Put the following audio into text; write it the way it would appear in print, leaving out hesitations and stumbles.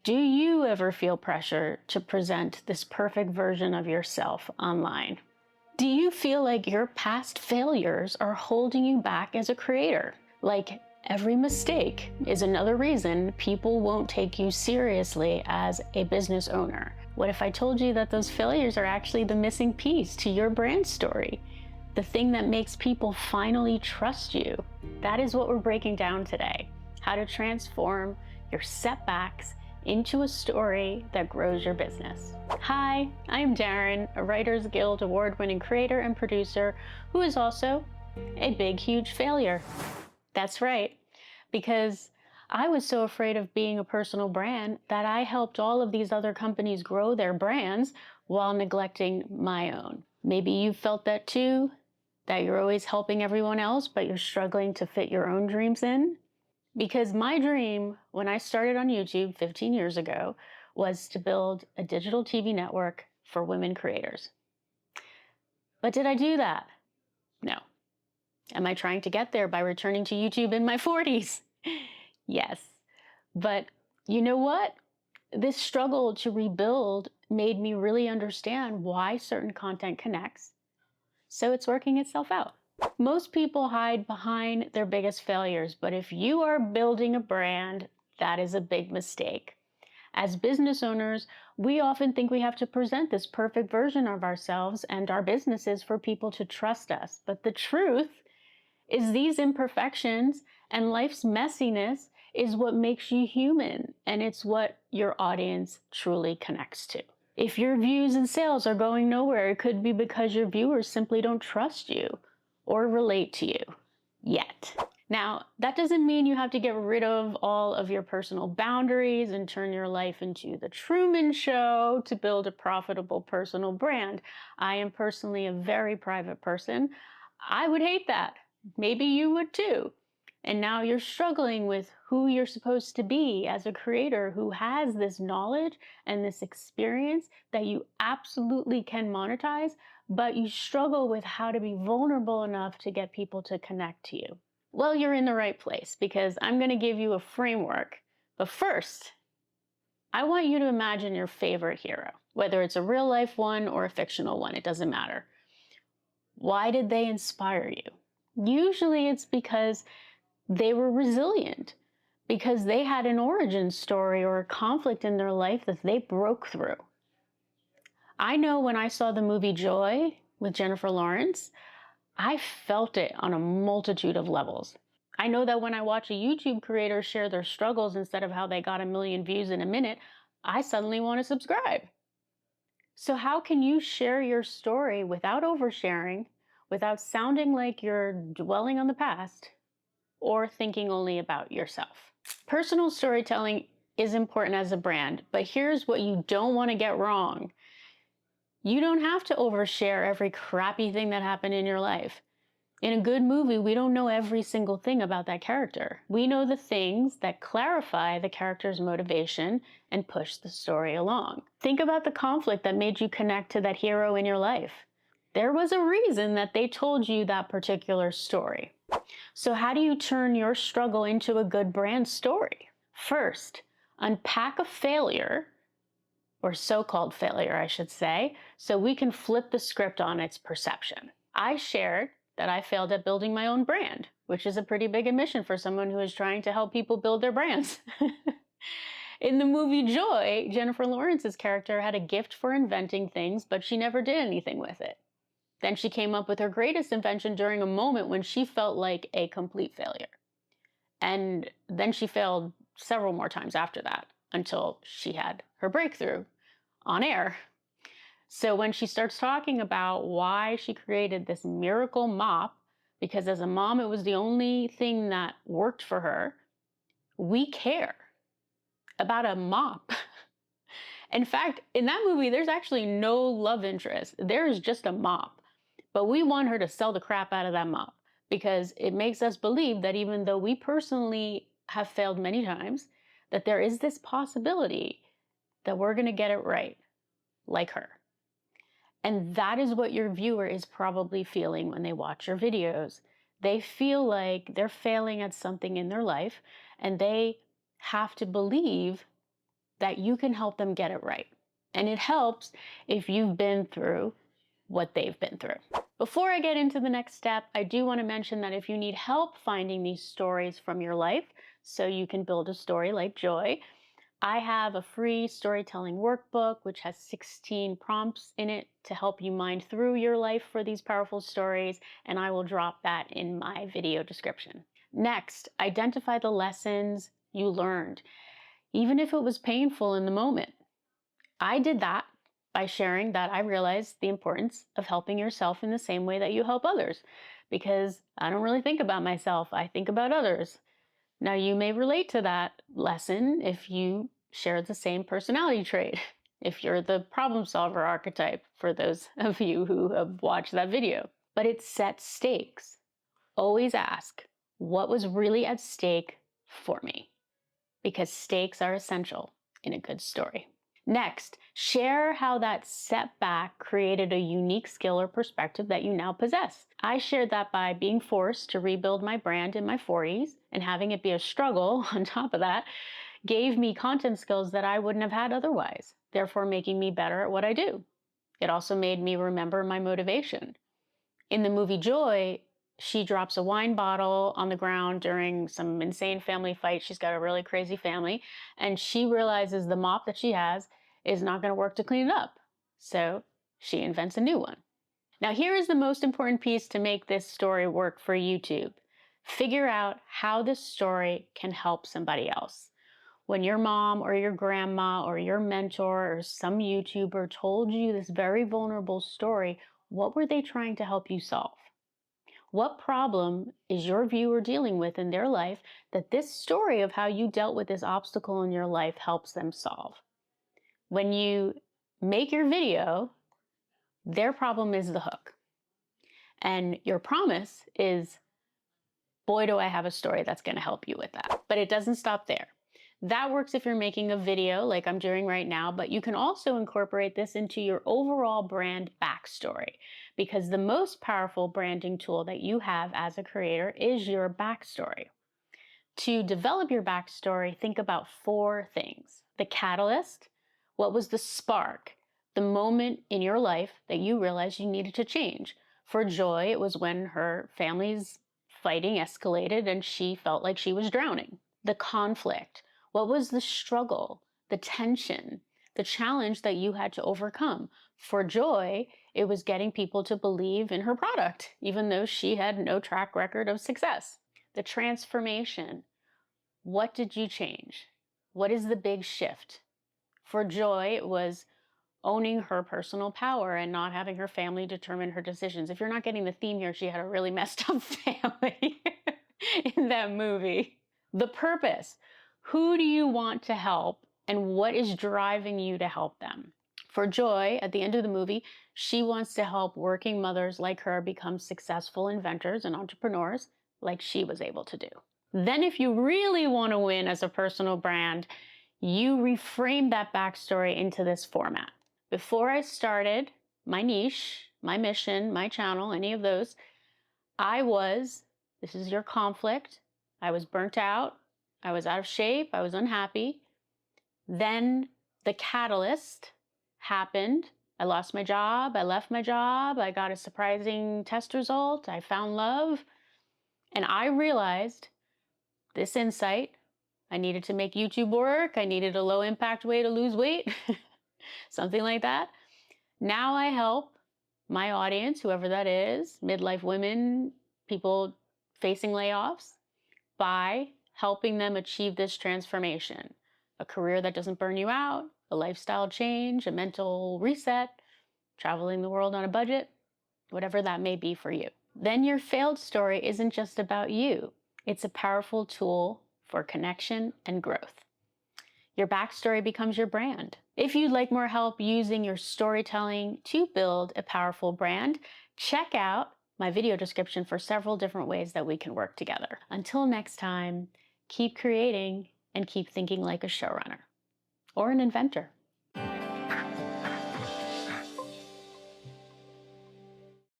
Do you ever feel pressure to present this perfect version of yourself online? Do you feel like your past failures are holding you back as a creator? Like every mistake is another reason people won't take you seriously as a business owner. What if I told you that those failures are actually the missing piece to your brand story? The thing that makes people finally trust you. That is what we're breaking down today. How to transform your setbacks into a story that grows your business. Hi, I'm Daryn, a Writers Guild award-winning creator and producer who is also a big, huge failure. That's right, because I was so afraid of being a personal brand that I helped all of these other companies grow their brands while neglecting my own. Maybe you felt that too, that you're always helping everyone else, but you're struggling to fit your own dreams in. Because my dream when I started on YouTube 15 years ago was to build a digital TV network for women creators. But did I do that? No. Am I trying to get there by returning to YouTube in my 40s? Yes. But you know what? This struggle to rebuild made me really understand why certain content connects. So it's working itself out. Most people hide behind their biggest failures, but if you are building a brand, that is a big mistake. As business owners, we often think we have to present this perfect version of ourselves and our businesses for people to trust us. But the truth is these imperfections and life's messiness is what makes you human, and it's what your audience truly connects to. If your views and sales are going nowhere, it could be because your viewers simply don't trust you or relate to you yet. Now, that doesn't mean you have to get rid of all of your personal boundaries and turn your life into the Truman Show to build a profitable personal brand. I am personally a very private person. I would hate that. Maybe you would too. And now you're struggling with who you're supposed to be as a creator who has this knowledge and this experience that you absolutely can monetize, but you struggle with how to be vulnerable enough to get people to connect to you. Well, you're in the right place because I'm going to give you a framework. But first, I want you to imagine your favorite hero, whether it's a real life one or a fictional one, it doesn't matter. Why did they inspire you? Usually it's because they were resilient, because they had an origin story or a conflict in their life that they broke through. I know when I saw the movie Joy with Jennifer Lawrence, I felt it on a multitude of levels. I know that when I watch a YouTube creator share their struggles instead of how they got 1 million views in a minute, I suddenly want to subscribe. So how can you share your story without oversharing, without sounding like you're dwelling on the past, or thinking only about yourself? Personal storytelling is important as a brand, but here's what you don't want to get wrong. You don't have to overshare every crappy thing that happened in your life. In a good movie, we don't know every single thing about that character. We know the things that clarify the character's motivation and push the story along. Think about the conflict that made you connect to that hero in your life. There was a reason that they told you that particular story. So how do you turn your struggle into a good brand story? First, unpack a failure, or so-called failure, I should say, so we can flip the script on its perception. I shared that I failed at building my own brand, which is a pretty big admission for someone who is trying to help people build their brands. In the movie Joy, Jennifer Lawrence's character had a gift for inventing things, but she never did anything with it. Then she came up with her greatest invention during a moment when she felt like a complete failure. And then she failed several more times after that until she had her breakthrough on air. So when she starts talking about why she created this miracle mop, because as a mom, it was the only thing that worked for her, we care about a mop. In fact, in that movie, there's actually no love interest. There's just a mop. But we want her to sell the crap out of that mop because it makes us believe that even though we personally have failed many times, that there is this possibility that we're going to get it right, like her. And that is what your viewer is probably feeling when they watch your videos. They feel like they're failing at something in their life, and they have to believe that you can help them get it right. And it helps if you've been through what they've been through. Before I get into the next step, I do want to mention that if you need help finding these stories from your life so you can build a story like Joy, I have a free storytelling workbook, which has 16 prompts in it to help you mind through your life for these powerful stories, and I will drop that in my video description. Next, identify the lessons you learned, even if it was painful in the moment. I did that by sharing that I realized the importance of helping yourself in the same way that you help others, because I don't really think about myself, I think about others. Now, you may relate to that lesson if you share the same personality trait, if you're the problem solver archetype, for those of you who have watched that video. But it sets stakes. Always ask, what was really at stake for me? Because stakes are essential in a good story. Next, share how that setback created a unique skill or perspective that you now possess. I shared that by being forced to rebuild my brand in my 40s, and having it be a struggle on top of that gave me content skills that I wouldn't have had otherwise, therefore making me better at what I do. It also made me remember my motivation. In the movie Joy, she drops a wine bottle on the ground during some insane family fight. She's got a really crazy family, and she realizes the mop that she has is not going to work to clean it up. So she invents a new one. Now, here is the most important piece to make this story work for YouTube. Figure out how this story can help somebody else. When your mom or your grandma or your mentor or some YouTuber told you this very vulnerable story, what were they trying to help you solve? What problem is your viewer dealing with in their life that this story of how you dealt with this obstacle in your life helps them solve? When you make your video, their problem is the hook. And your promise is, boy, do I have a story that's going to help you with that. But it doesn't stop there. That works if you're making a video like I'm doing right now, but you can also incorporate this into your overall brand backstory, because the most powerful branding tool that you have as a creator is your backstory. To develop your backstory, think about 4 things. The catalyst, what was the spark, the moment in your life that you realized you needed to change. For Joy, it was when her family's fighting escalated and she felt like she was drowning. The conflict, what was the struggle, the tension, the challenge that you had to overcome? For Joy, it was getting people to believe in her product, even though she had no track record of success. The transformation, what did you change? What is the big shift? For Joy, it was owning her personal power and not having her family determine her decisions. If you're not getting the theme here, she had a really messed up family in that movie. The purpose. Who do you want to help, and what is driving you to help them? For Joy, at the end of the movie, she wants to help working mothers like her become successful inventors and entrepreneurs like she was able to do. Then if you really want to win as a personal brand, you reframe that backstory into this format. Before I started my niche, my mission, my channel, any of those, this is your conflict, I was burnt out, I was out of shape, I was unhappy. Then the catalyst happened. I lost my job, I left my job, I got a surprising test result, I found love, and I realized this insight, I needed to make YouTube work, I needed a low impact way to lose weight, something like that. Now I help my audience, whoever that is, midlife women, people facing layoffs, by helping them achieve this transformation. A career that doesn't burn you out, a lifestyle change, a mental reset, traveling the world on a budget, whatever that may be for you. Then your failed story isn't just about you. It's a powerful tool for connection and growth. Your backstory becomes your brand. If you'd like more help using your storytelling to build a powerful brand, check out my video description for several different ways that we can work together. Until next time, keep creating and keep thinking like a showrunner or an inventor.